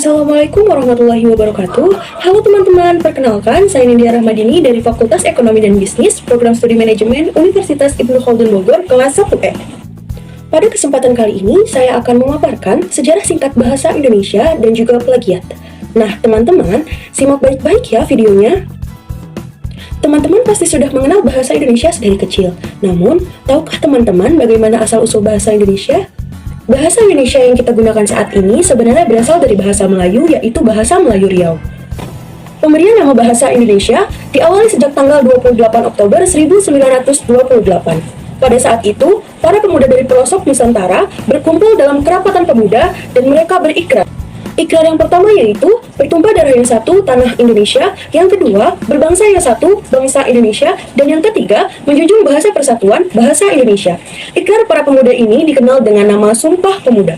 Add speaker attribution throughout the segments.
Speaker 1: Assalamualaikum warahmatullahi wabarakatuh. Halo teman-teman, perkenalkan saya Nindya Rahmadini dari Fakultas Ekonomi dan Bisnis, Program Studi Manajemen Universitas Ibnu Khaldun Bogor, kelas 1E. Pada kesempatan kali ini, saya akan memaparkan sejarah singkat bahasa Indonesia dan juga plagiat. Nah, teman-teman, simak baik-baik ya videonya. Teman-teman pasti sudah mengenal bahasa Indonesia sedari kecil. Namun, tahukah teman-teman bagaimana asal-usul bahasa Indonesia? Bahasa Indonesia yang kita gunakan saat ini sebenarnya berasal dari bahasa Melayu, yaitu bahasa Melayu Riau. Pemberian nama bahasa Indonesia diawali sejak tanggal 28 Oktober 1928. Pada saat itu, para pemuda dari pelosok Nusantara berkumpul dalam kerapatan pemuda dan mereka berikrar. Ikrar yang pertama yaitu bertumpah darah yang satu, tanah Indonesia. Yang kedua, berbangsa yang satu, bangsa Indonesia. Dan yang ketiga, menjunjung bahasa persatuan, bahasa Indonesia. Ikrar para pemuda ini dikenal dengan nama Sumpah Pemuda.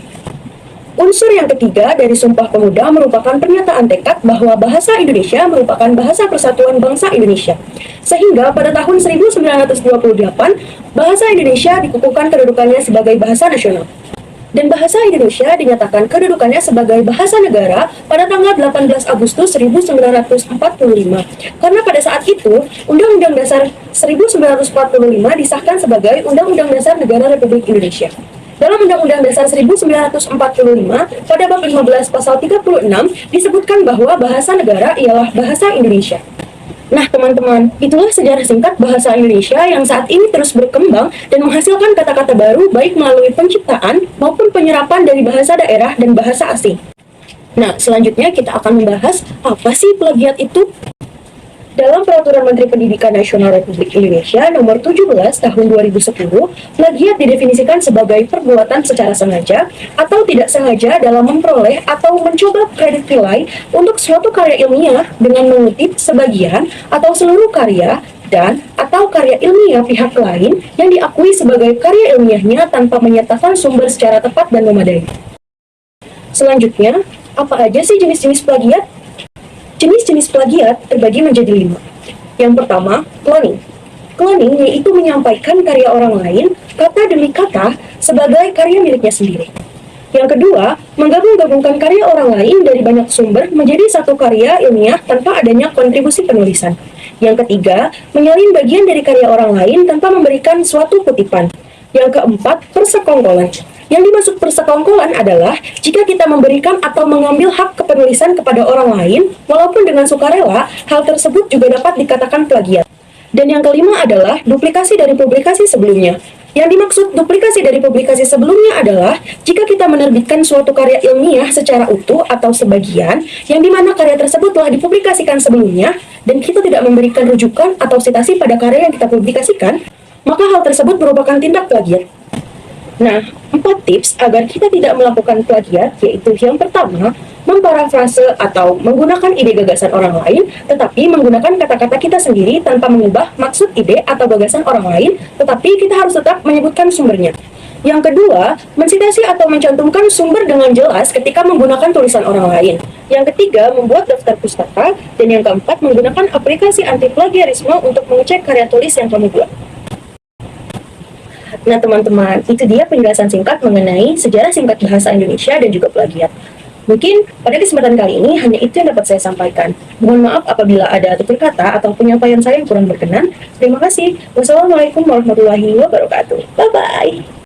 Speaker 1: Unsur yang ketiga dari Sumpah Pemuda merupakan pernyataan tekad bahwa bahasa Indonesia merupakan bahasa persatuan bangsa Indonesia. Sehingga pada tahun 1928, bahasa Indonesia dikukuhkan kedudukannya sebagai bahasa nasional. Dan bahasa Indonesia dinyatakan kedudukannya sebagai bahasa negara pada tanggal 18 Agustus 1945. Karena pada saat itu, Undang-Undang Dasar 1945 disahkan sebagai Undang-Undang Dasar Negara Republik Indonesia. Dalam Undang-Undang Dasar 1945, pada bab 15 pasal 36 disebutkan bahwa bahasa negara ialah bahasa Indonesia. Nah teman-teman, itulah sejarah singkat bahasa Indonesia yang saat ini terus berkembang dan menghasilkan kata-kata baru baik melalui penciptaan maupun penyerapan dari bahasa daerah dan bahasa asing. Nah, selanjutnya kita akan membahas apa sih plagiat itu? Dalam Peraturan Menteri Pendidikan Nasional Republik Indonesia Nomor 17 Tahun 2010, plagiat didefinisikan sebagai perbuatan secara sengaja atau tidak sengaja dalam memperoleh atau mencoba kredit nilai untuk suatu karya ilmiah dengan mengutip sebagian atau seluruh karya dan atau karya ilmiah pihak lain yang diakui sebagai karya ilmiahnya tanpa menyertakan sumber secara tepat dan memadai. Selanjutnya, apa aja sih jenis-jenis plagiat? Jenis-jenis plagiat terbagi menjadi 5. Yang pertama, cloning. Cloning yaitu menyampaikan karya orang lain, kata demi kata, sebagai karya miliknya sendiri. Yang kedua, menggabung-gabungkan karya orang lain dari banyak sumber menjadi satu karya ilmiah tanpa adanya kontribusi penulisan. Yang ketiga, menyalin bagian dari karya orang lain tanpa memberikan suatu kutipan. Yang keempat, persekongkolan. Yang dimaksud persekongkolan adalah jika kita memberikan atau mengambil hak kepenulisan kepada orang lain, walaupun dengan sukarela, hal tersebut juga dapat dikatakan plagiat. Dan yang kelima adalah duplikasi dari publikasi sebelumnya. Yang dimaksud duplikasi dari publikasi sebelumnya adalah jika kita menerbitkan suatu karya ilmiah secara utuh atau sebagian, yang dimana karya tersebut telah dipublikasikan sebelumnya, dan kita tidak memberikan rujukan atau sitasi pada karya yang kita publikasikan, maka hal tersebut merupakan tindak plagiat. Nah, 4 tips agar kita tidak melakukan plagiat, yaitu yang pertama, memparafrase atau menggunakan ide gagasan orang lain, tetapi menggunakan kata-kata kita sendiri tanpa mengubah maksud ide atau gagasan orang lain, tetapi kita harus tetap menyebutkan sumbernya. Yang kedua, mensitasi atau mencantumkan sumber dengan jelas ketika menggunakan tulisan orang lain. Yang ketiga, membuat daftar pustaka. Dan yang keempat, menggunakan aplikasi anti plagiarisme untuk mengecek karya tulis yang kamu buat. Nah teman-teman, itu dia penjelasan singkat mengenai sejarah singkat bahasa Indonesia dan juga plagiat. Mungkin pada kesempatan kali ini hanya itu yang dapat saya sampaikan. Mohon maaf apabila ada tutur kata atau penyampaian saya yang kurang berkenan. Terima kasih. Wassalamualaikum warahmatullahi wabarakatuh. Bye-bye.